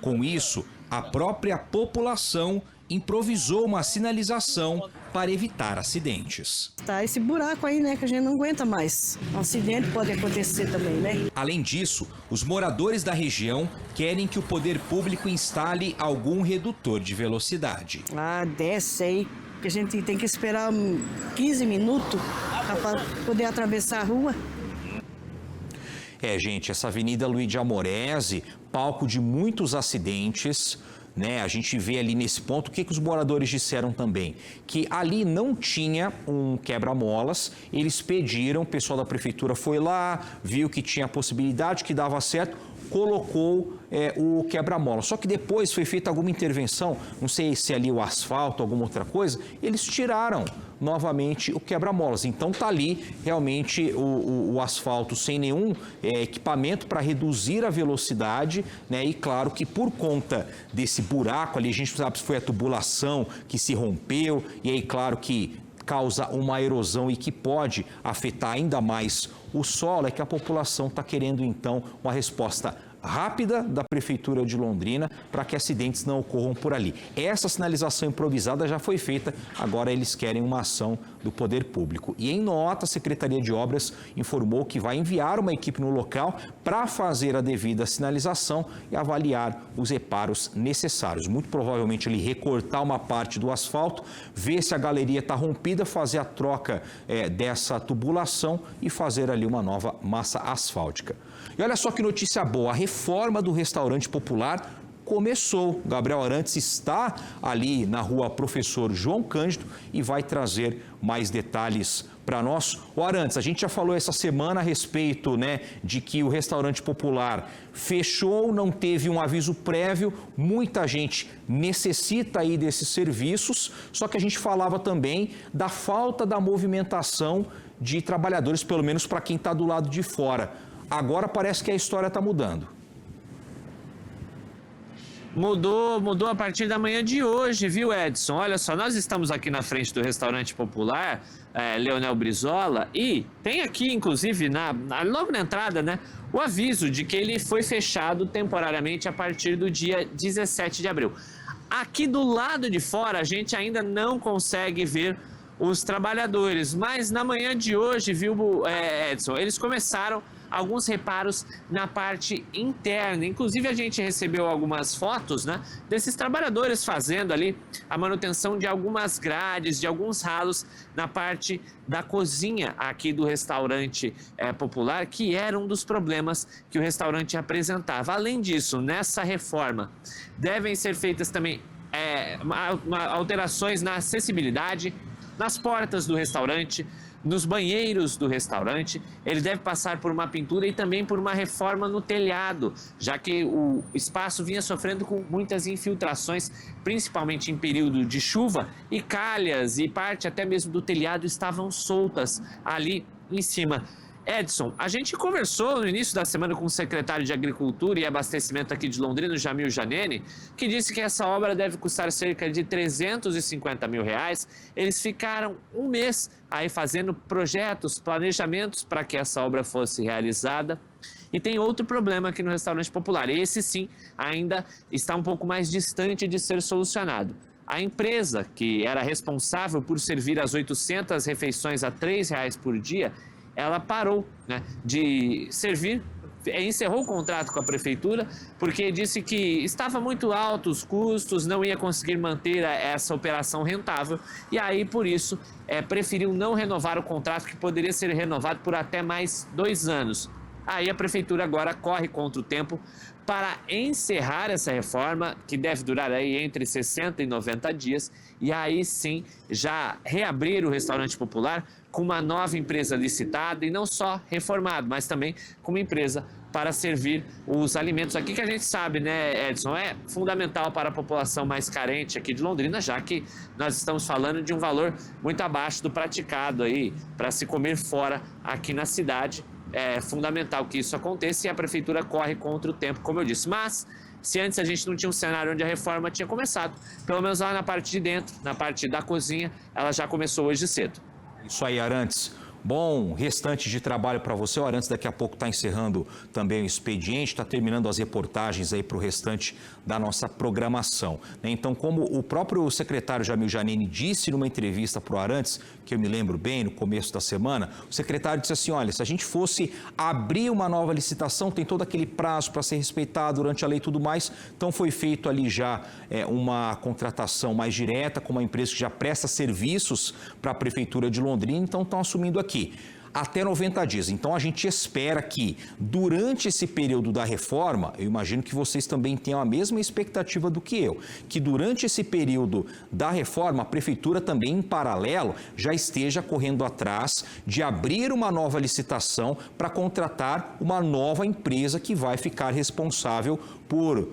Com isso, a própria população improvisou uma sinalização para evitar acidentes. Tá esse buraco aí, né, que a gente não aguenta mais. Um acidente pode acontecer também, né? Além disso, os moradores da região querem que o poder público instale algum redutor de velocidade. Ah, desce aí, que a gente tem que esperar 15 minutos para poder atravessar a rua. Gente, essa Avenida Luiz de Amorese, palco de muitos acidentes, né? A gente vê ali nesse ponto, o que os moradores disseram também? Que ali não tinha um quebra-molas, eles pediram, o pessoal da prefeitura foi lá, viu que tinha possibilidade, que dava certo, colocou o quebra-mola. Só que depois foi feita alguma intervenção, não sei se ali o asfalto, alguma outra coisa, eles tiraram novamente o quebra-molas. Então tá ali realmente o asfalto sem nenhum equipamento para reduzir a velocidade, né? E claro que por conta desse buraco ali, a gente sabe se foi a tubulação que se rompeu, e aí claro que causa uma erosão e que pode afetar ainda mais o solo, é que a população está querendo então uma resposta rápida da Prefeitura de Londrina para que acidentes não ocorram por ali. Essa sinalização improvisada já foi feita, agora eles querem uma ação do poder público. E em nota, a Secretaria de Obras informou que vai enviar uma equipe no local para fazer a devida sinalização e avaliar os reparos necessários. Muito provavelmente ele recortar uma parte do asfalto, ver se a galeria está rompida, fazer a troca dessa tubulação e fazer ali uma nova massa asfáltica. E olha só que notícia boa, a reforma do restaurante popular começou. Gabriel Arantes está ali na rua Professor João Cândido e vai trazer mais detalhes para nós. O Arantes, a gente já falou essa semana a respeito, né, de que o restaurante popular fechou, não teve um aviso prévio, muita gente necessita aí desses serviços, só que a gente falava também da falta da movimentação de trabalhadores, pelo menos para quem está do lado de fora. Agora parece que a história está mudando. Mudou a partir da manhã de hoje, viu, Edson? Olha só, nós estamos aqui na frente do restaurante popular Leonel Brizola e tem aqui, inclusive, logo na entrada, né, o aviso de que ele foi fechado temporariamente a partir do dia 17 de abril. Aqui do lado de fora a gente ainda não consegue ver os trabalhadores, mas na manhã de hoje, viu, Edson, eles começaram alguns reparos na parte interna. Inclusive a gente recebeu algumas fotos, né, desses trabalhadores fazendo ali a manutenção de algumas grades, de alguns ralos na parte da cozinha aqui do restaurante popular, que era um dos problemas que o restaurante apresentava. Além disso, nessa reforma devem ser feitas também alterações na acessibilidade, nas portas do restaurante, nos banheiros do restaurante. Ele deve passar por uma pintura e também por uma reforma no telhado, já que o espaço vinha sofrendo com muitas infiltrações, principalmente em período de chuva, e calhas e parte até mesmo do telhado estavam soltas ali em cima. Edson, a gente conversou no início da semana com o secretário de Agricultura e Abastecimento aqui de Londrina, Jamil Janene, que disse que essa obra deve custar cerca de R$350 mil. Eles ficaram um mês aí fazendo projetos, planejamentos para que essa obra fosse realizada. E tem outro problema aqui no restaurante popular. Esse sim ainda está um pouco mais distante de ser solucionado. A empresa que era responsável por servir as 800 refeições a R$3 por dia, ela parou, né, de servir, encerrou o contrato com a prefeitura, porque disse que estava muito alto os custos, não ia conseguir manter essa operação rentável, e aí, por isso, preferiu não renovar o contrato, que poderia ser renovado por até mais 2 anos. Aí a prefeitura agora corre contra o tempo para encerrar essa reforma, que deve durar aí entre 60 e 90 dias, e aí sim já reabrir o restaurante popular com uma nova empresa licitada, e não só reformado, mas também com uma empresa para servir os alimentos aqui, que a gente sabe, né, Edson, é fundamental para a população mais carente aqui de Londrina, já que nós estamos falando de um valor muito abaixo do praticado aí para se comer fora aqui na cidade. É fundamental que isso aconteça e a prefeitura corre contra o tempo, como eu disse. Mas, se antes a gente não tinha um cenário onde a reforma tinha começado, pelo menos lá na parte de dentro, na parte da cozinha, ela já começou hoje cedo. Isso aí, Arantes. Bom restante de trabalho para você. O Arantes daqui a pouco está encerrando também o expediente, está terminando as reportagens aí para o restante da nossa programação. Então, como o próprio secretário Jamil Janene disse numa entrevista para o Arantes, que eu me lembro bem, no começo da semana, o secretário disse assim, olha, se a gente fosse abrir uma nova licitação, tem todo aquele prazo para ser respeitado durante a lei e tudo mais, então foi feito ali já uma contratação mais direta com uma empresa que já presta serviços para a Prefeitura de Londrina, então estão assumindo aqui até 90 dias. Então, a gente espera que, durante esse período da reforma, eu imagino que vocês também tenham a mesma expectativa do que eu, que durante esse período da reforma, a Prefeitura também, em paralelo, já esteja correndo atrás de abrir uma nova licitação para contratar uma nova empresa que vai ficar responsável por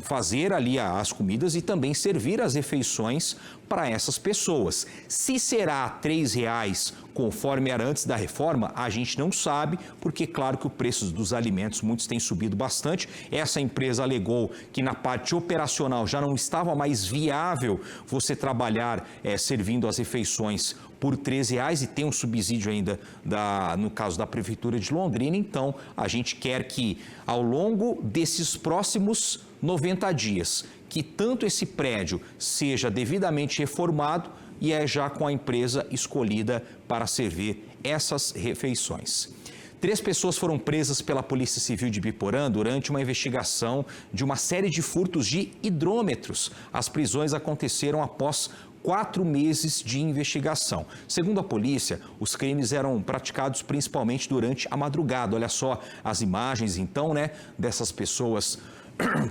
fazer ali as comidas e também servir as refeições para essas pessoas. Se será R$3, conforme era antes da reforma, a gente não sabe, porque claro que o preço dos alimentos, muitos têm subido bastante. Essa empresa alegou que na parte operacional já não estava mais viável você trabalhar servindo as refeições por R$13 e tem um subsídio ainda, no caso da Prefeitura de Londrina. Então, a gente quer que ao longo desses próximos 90 dias, que tanto esse prédio seja devidamente reformado e já com a empresa escolhida para servir essas refeições. 3 pessoas foram presas pela Polícia Civil de Biporã durante uma investigação de uma série de furtos de hidrômetros. As prisões aconteceram após 4 meses de investigação. Segundo a polícia, os crimes eram praticados principalmente durante a madrugada. Olha só as imagens, então, né, dessas pessoas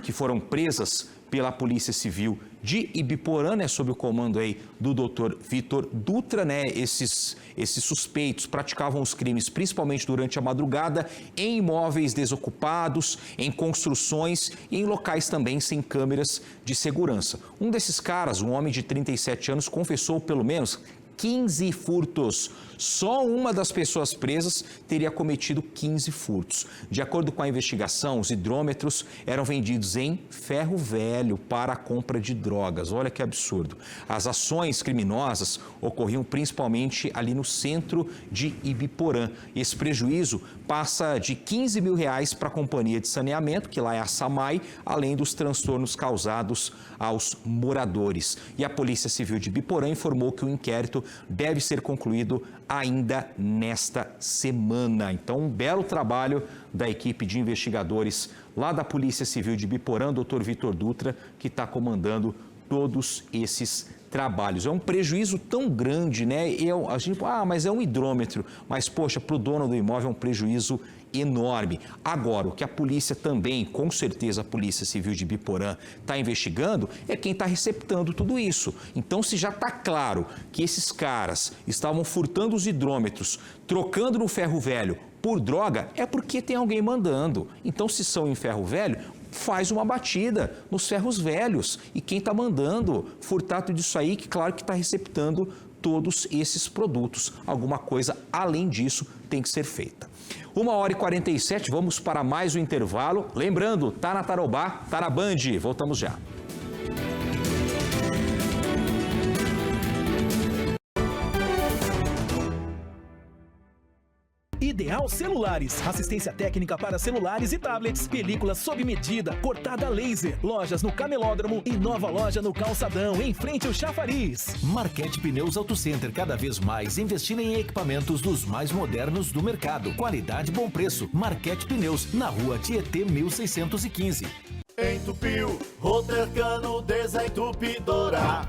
que foram presas pela Polícia Civil de Ibiporã, né, sob o comando aí do Dr. Vitor Dutra, né, esses suspeitos praticavam os crimes principalmente durante a madrugada em imóveis desocupados, em construções e em locais também sem câmeras de segurança. Um desses caras, um homem de 37 anos, confessou pelo menos 15 furtos. Só uma das pessoas presas teria cometido 15 furtos. De acordo com a investigação, os hidrômetros eram vendidos em ferro velho para a compra de drogas. Olha que absurdo. As ações criminosas ocorriam principalmente ali no centro de Ibiporã. Esse prejuízo passa de R$15 mil para a companhia de saneamento, que lá é a SAMAI, além dos transtornos causados aos moradores. E a Polícia Civil de Ibiporã informou que o inquérito deve ser concluído ainda nesta semana. Então, um belo trabalho da equipe de investigadores lá da Polícia Civil de Ibiporã, Dr. Vitor Dutra, que está comandando todos esses trabalhos. É um prejuízo tão grande, né? A gente, mas é um hidrômetro. Mas, poxa, para o dono do imóvel é um prejuízo enorme. Agora, o que a polícia também, com certeza a Polícia Civil de Ibiporã está investigando, é quem está receptando tudo isso. Então, se já está claro que esses caras estavam furtando os hidrômetros, trocando no ferro velho por droga, é porque tem alguém mandando. Então, se são em ferro velho, faz uma batida nos ferros velhos. E quem está mandando furtar tudo isso aí, que claro que está receptando todos esses produtos. Alguma coisa além disso tem que ser feita. 1h47, vamos para mais um intervalo. Lembrando, tá na Tarobá, tá na Band. Voltamos já. Ideal Celulares, assistência técnica para celulares e tablets, películas sob medida, cortada a laser, lojas no Camelódromo e nova loja no Calçadão, em frente ao Chafariz. Marquete Pneus Auto Center, cada vez mais investindo em equipamentos dos mais modernos do mercado. Qualidade, bom preço. Marquete Pneus, na rua Tietê 1615. Entupiu, Rotercano desentupidora.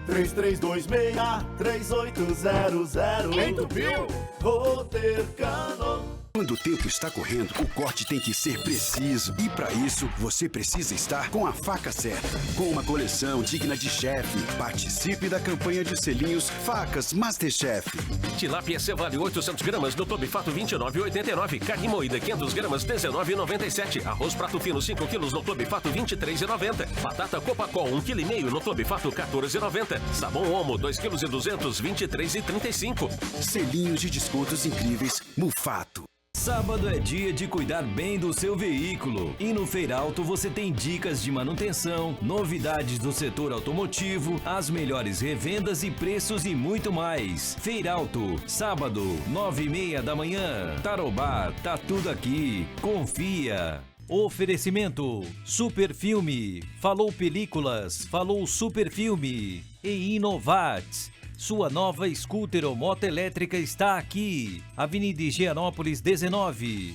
3326-3800. Entupiu! Rotercano. Quando o tempo está correndo, o corte tem que ser preciso. E para isso, você precisa estar com a faca certa. Com uma coleção digna de chefe. Participe da campanha de selinhos Facas Masterchef. Tilápia Cevale 800 gramas no Clube Fato 29,89. Carne moída 500 gramas 19,97. Arroz prato fino 5 quilos no Clube Fato 23,90. Batata Copacol 1,5 kg no Clube Fato 14,90. Sabão Omo 2,2 kg 23,35. Selinhos de descontos incríveis Mufato. Sábado é dia de cuidar bem do seu veículo. E no Feirauto você tem dicas de manutenção, novidades do setor automotivo, as melhores revendas e preços e muito mais. Feirauto, sábado, 9h30 da manhã. Tarobá, tá tudo aqui. Confia. Oferecimento Super Filme. Falou películas, falou Super Filme. E Inovat. Sua nova scooter ou moto elétrica está aqui. Avenida Higienópolis 19.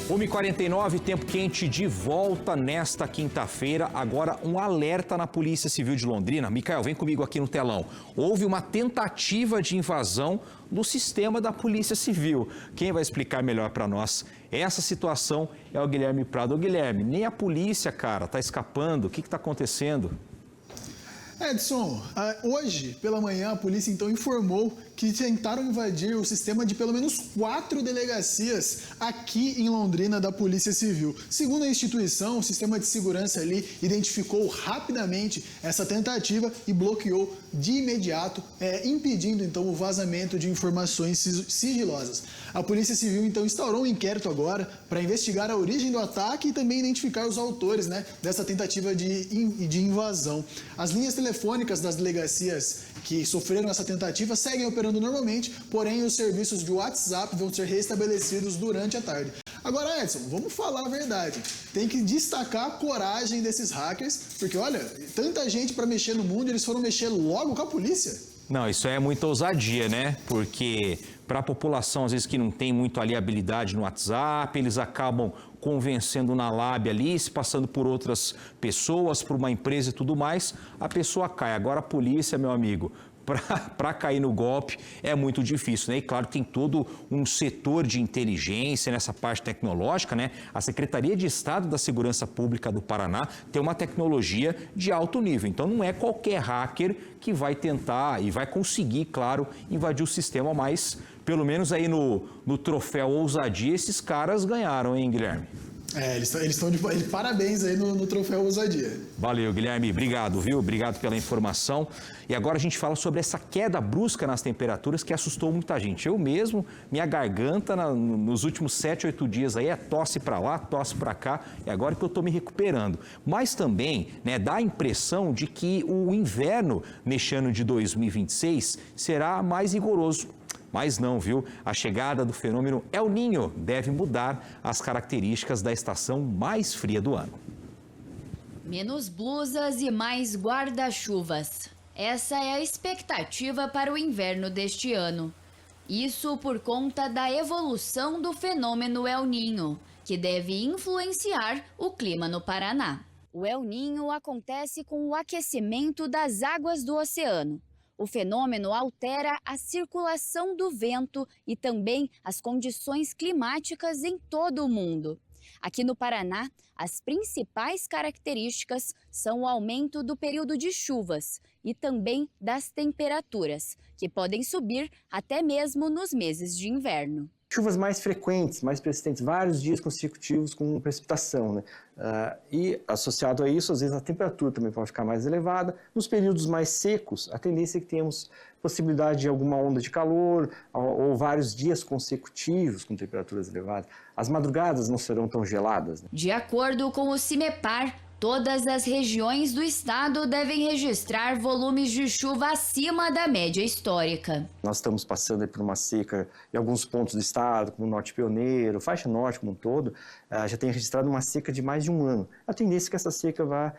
1h49, tempo quente de volta nesta quinta-feira. Agora um alerta na Polícia Civil de Londrina. Micael, vem comigo aqui no telão. Houve uma tentativa de invasão do sistema da Polícia Civil. Quem vai explicar melhor para nós essa situação é o Guilherme Prado. Ô, Guilherme, nem a polícia, cara, tá escapando. O que está acontecendo? Edson, hoje pela manhã a polícia então informou que tentaram invadir o sistema de pelo menos 4 delegacias aqui em Londrina da Polícia Civil. Segundo a instituição, o sistema de segurança ali identificou rapidamente essa tentativa e bloqueou de imediato, impedindo então o vazamento de informações sigilosas. A Polícia Civil então instaurou um inquérito agora para investigar a origem do ataque e também identificar os autores, dessa tentativa de invasão. As linhas telefônicas das delegacias que sofreram essa tentativa seguem operando normalmente, porém os serviços de WhatsApp vão ser restabelecidos durante a tarde. Agora, Edson, vamos falar a verdade. Tem que destacar a coragem desses hackers, porque olha, tanta gente para mexer no mundo, eles foram mexer logo com a polícia. Não, isso é muita ousadia, né? Porque para a população, às vezes, que não tem muito ali habilidade no WhatsApp, eles acabam convencendo na lábia ali, se passando por outras pessoas, por uma empresa e tudo mais, a pessoa cai. Agora a polícia, meu amigo, para cair no golpe é muito difícil, né? E claro, tem todo um setor de inteligência nessa parte tecnológica, né? A Secretaria de Estado da Segurança Pública do Paraná tem uma tecnologia de alto nível, então não é qualquer hacker que vai tentar e vai conseguir, claro, invadir o sistema, mas pelo menos aí no troféu ousadia esses caras ganharam, hein, Guilherme? Eles estão de parabéns aí no troféu ousadia. Valeu, Guilherme. Obrigado, viu? Obrigado pela informação. E agora a gente fala sobre essa queda brusca nas temperaturas que assustou muita gente. Eu mesmo, minha garganta nos últimos 7, 8 dias aí é tosse para lá, tosse para cá. E agora que eu estou me recuperando. Mas também, né, dá a impressão de que o inverno neste ano de 2026 será mais rigoroso. Mas não, viu? A chegada do fenômeno El Niño deve mudar as características da estação mais fria do ano. Menos blusas e mais guarda-chuvas. Essa é a expectativa para o inverno deste ano. Isso por conta da evolução do fenômeno El Niño, que deve influenciar o clima no Paraná. O El Niño acontece com o aquecimento das águas do oceano. O fenômeno altera a circulação do vento e também as condições climáticas em todo o mundo. Aqui no Paraná, as principais características são o aumento do período de chuvas e também das temperaturas, que podem subir até mesmo nos meses de inverno. Chuvas mais frequentes, mais persistentes, vários dias consecutivos com precipitação, né? E associado a isso, às vezes a temperatura também pode ficar mais elevada. Nos períodos mais secos, a tendência é que tenhamos possibilidade de alguma onda de calor ou vários dias consecutivos com temperaturas elevadas. As madrugadas não serão tão geladas, né? De acordo com o CIMEPAR, todas as regiões do estado devem registrar volumes de chuva acima da média histórica. Nós estamos passando por uma seca em alguns pontos do estado, como o Norte Pioneiro, faixa norte como um todo, já tem registrado uma seca de mais de um ano. A tendência é que essa seca vá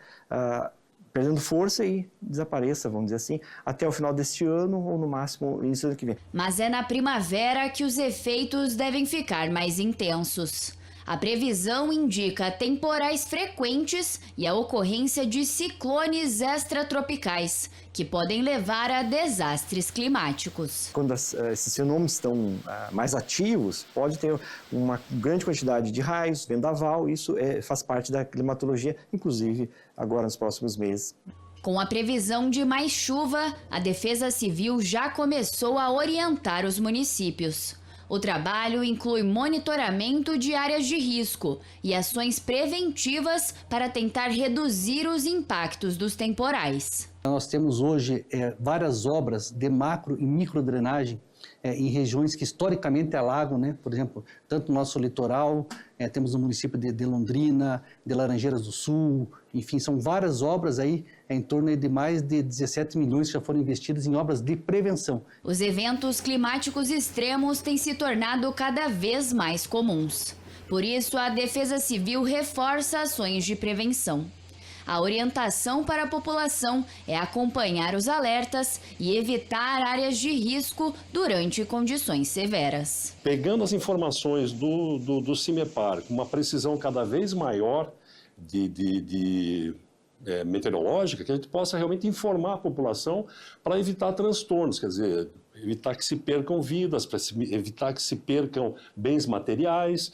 perdendo força e desapareça, vamos dizer assim, até o final deste ano ou no máximo início do ano que vem. Mas é na primavera que os efeitos devem ficar mais intensos. A previsão indica temporais frequentes e a ocorrência de ciclones extratropicais, que podem levar a desastres climáticos. Quando esses fenômenos estão mais ativos, pode ter uma grande quantidade de raios, vendaval, isso faz parte da climatologia, inclusive agora nos próximos meses. Com a previsão de mais chuva, a Defesa Civil já começou a orientar os municípios. O trabalho inclui monitoramento de áreas de risco e ações preventivas para tentar reduzir os impactos dos temporais. Nós temos hoje várias obras de macro e microdrenagem em regiões que historicamente alagam, né? Por exemplo, tanto no nosso litoral, temos no município de Londrina, de Laranjeiras do Sul, enfim, são várias obras aí, em torno de mais de 17 milhões que já foram investidos em obras de prevenção. Os eventos climáticos extremos têm se tornado cada vez mais comuns. Por isso, a Defesa Civil reforça ações de prevenção. A orientação para a população é acompanhar os alertas e evitar áreas de risco durante condições severas. Pegando as informações do CIMEPAR com uma precisão cada vez maior meteorológica, que a gente possa realmente informar a população para evitar transtornos, quer dizer, evitar que se percam vidas, para evitar que se percam bens materiais.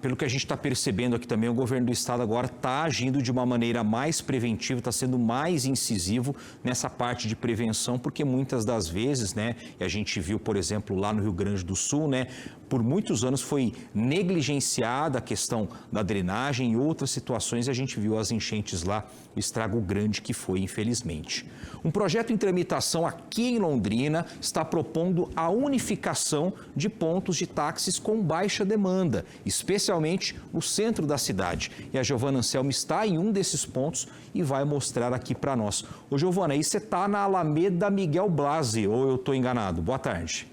Pelo que a gente está percebendo aqui também, o governo do estado agora está agindo de uma maneira mais preventiva, está sendo mais incisivo nessa parte de prevenção, porque muitas das vezes, né, e a gente viu, por exemplo, lá no Rio Grande do Sul, né, por muitos anos foi negligenciada a questão da drenagem e outras situações, a gente viu as enchentes lá, o estrago grande que foi, infelizmente. Um projeto em tramitação aqui em Londrina está propondo a unificação de pontos de táxis com baixa demanda, especialmente no centro da cidade. E a Giovana Anselmo está em um desses pontos e vai mostrar aqui para nós. Ô Giovana, aí você está na Alameda Miguel Blasi, ou eu estou enganado? Boa tarde.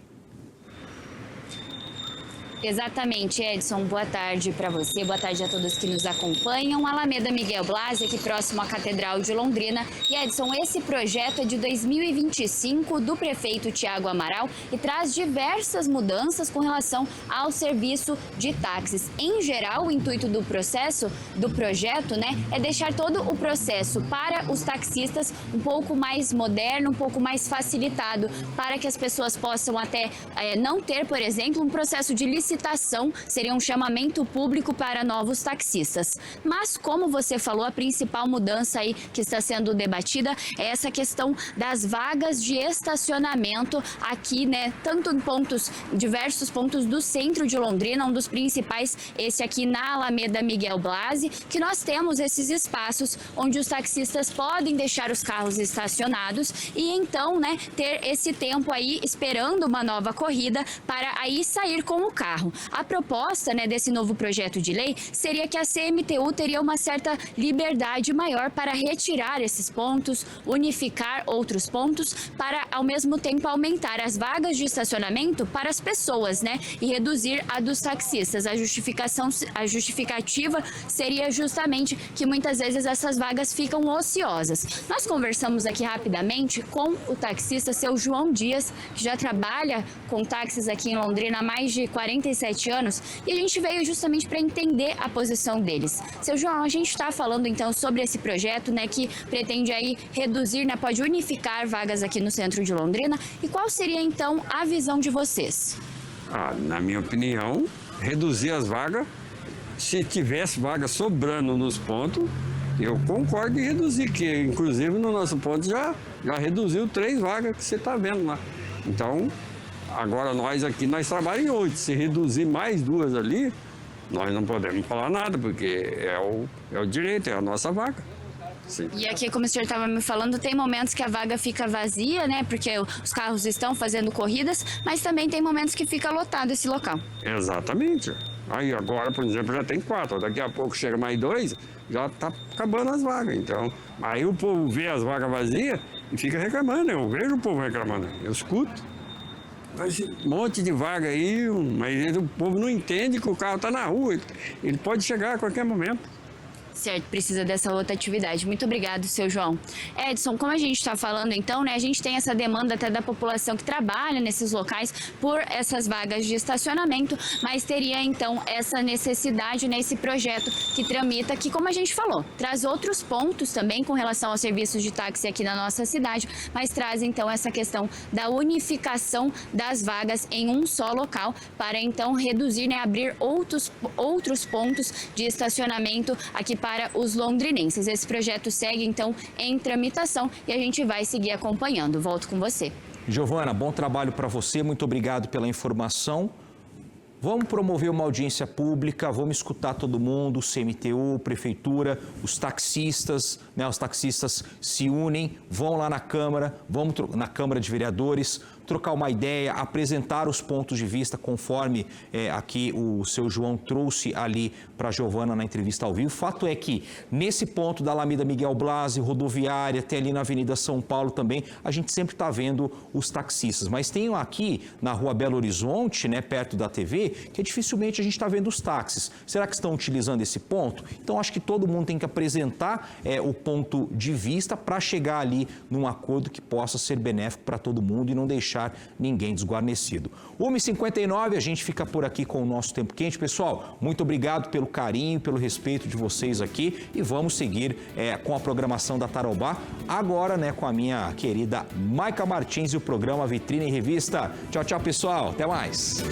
Exatamente, Edson. Boa tarde para você, boa tarde a todos que nos acompanham. Alameda Miguel Blasi, aqui próximo à Catedral de Londrina. E Edson, esse projeto é de 2025 do prefeito Tiago Amaral e traz diversas mudanças com relação ao serviço de táxis. Em geral, o intuito do projeto, né, é deixar todo o processo para os taxistas um pouco mais moderno, um pouco mais facilitado, para que as pessoas possam até não ter, por exemplo, um processo de licitação licitação, seria um chamamento público para novos taxistas. Mas, como você falou, a principal mudança aí que está sendo debatida é essa questão das vagas de estacionamento aqui, né, tanto em diversos pontos do centro de Londrina, um dos principais, esse aqui na Alameda Miguel Blasi, que nós temos esses espaços onde os taxistas podem deixar os carros estacionados e então, né, ter esse tempo aí esperando uma nova corrida para aí sair com o carro. A proposta, né, desse novo projeto de lei seria que a CMTU teria uma certa liberdade maior para retirar esses pontos, unificar outros pontos, para ao mesmo tempo aumentar as vagas de estacionamento para as pessoas, né, e reduzir a dos taxistas. A justificativa seria justamente que muitas vezes essas vagas ficam ociosas. Nós conversamos aqui rapidamente com o taxista seu João Dias, que já trabalha com táxis aqui em Londrina há mais de 47 anos, e a gente veio justamente para entender a posição deles. Seu João, a gente está falando então sobre esse projeto, né, que pretende aí reduzir, né, pode unificar vagas aqui no centro de Londrina, e qual seria então a visão de vocês? Na minha opinião, reduzir as vagas, se tivesse vaga sobrando nos pontos, eu concordo em reduzir, que inclusive no nosso ponto já reduziu 3 vagas que você está vendo lá. Então, agora nós aqui, nós trabalhamos em 8, se reduzir mais 2 ali, nós não podemos falar nada, porque é o direito, é a nossa vaga. Sim. E aqui, como o senhor estava me falando, tem momentos que a vaga fica vazia, né? Porque os carros estão fazendo corridas, mas também tem momentos que fica lotado esse local. Exatamente. Aí agora, por exemplo, já tem 4, daqui a pouco chega mais 2, já está acabando as vagas. Então, aí o povo vê as vagas vazias e fica reclamando. Eu vejo o povo reclamando, eu escuto. Mas um monte de vaga aí, mas o povo não entende que o carro está na rua, ele pode chegar a qualquer momento. Certo, precisa dessa rotatividade. Muito obrigado, seu João. Edson, como a gente está falando então, né, a gente tem essa demanda até da população que trabalha nesses locais por essas vagas de estacionamento, mas teria então essa necessidade nesse projeto que tramita, que como a gente falou, traz outros pontos também com relação aos serviços de táxi aqui na nossa cidade, mas traz então essa questão da unificação das vagas em um só local para então reduzir, né, abrir outros pontos de estacionamento aqui para os londrinenses. Esse projeto segue, então, em tramitação e a gente vai seguir acompanhando. Volto com você. Giovana, bom trabalho para você, muito obrigado pela informação. Vamos promover uma audiência pública, vamos escutar todo mundo, o CMTU, Prefeitura, os taxistas, né? Os taxistas se unem, vão lá na Câmara, vamos na Câmara de Vereadores, trocar uma ideia, apresentar os pontos de vista conforme aqui o seu João trouxe ali para a Giovana na entrevista ao vivo. O fato é que nesse ponto da Alameda Miguel Blasi, rodoviária, até ali na Avenida São Paulo também, a gente sempre está vendo os taxistas. Mas tem aqui na Rua Belo Horizonte, né, perto da TV, que dificilmente a gente está vendo os táxis. Será que estão utilizando esse ponto? Então acho que todo mundo tem que apresentar o ponto de vista para chegar ali num acordo que possa ser benéfico para todo mundo e não deixar ninguém desguarnecido. 1h59, a gente fica por aqui com o nosso Tempo Quente. Pessoal, muito obrigado pelo carinho, pelo respeito de vocês aqui e vamos seguir com a programação da Tarobá, agora, né, com a minha querida Maica Martins e o programa Vitrine em Revista. Tchau, tchau, pessoal. Até mais.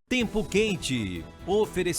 Tempo Quente. Oferecimento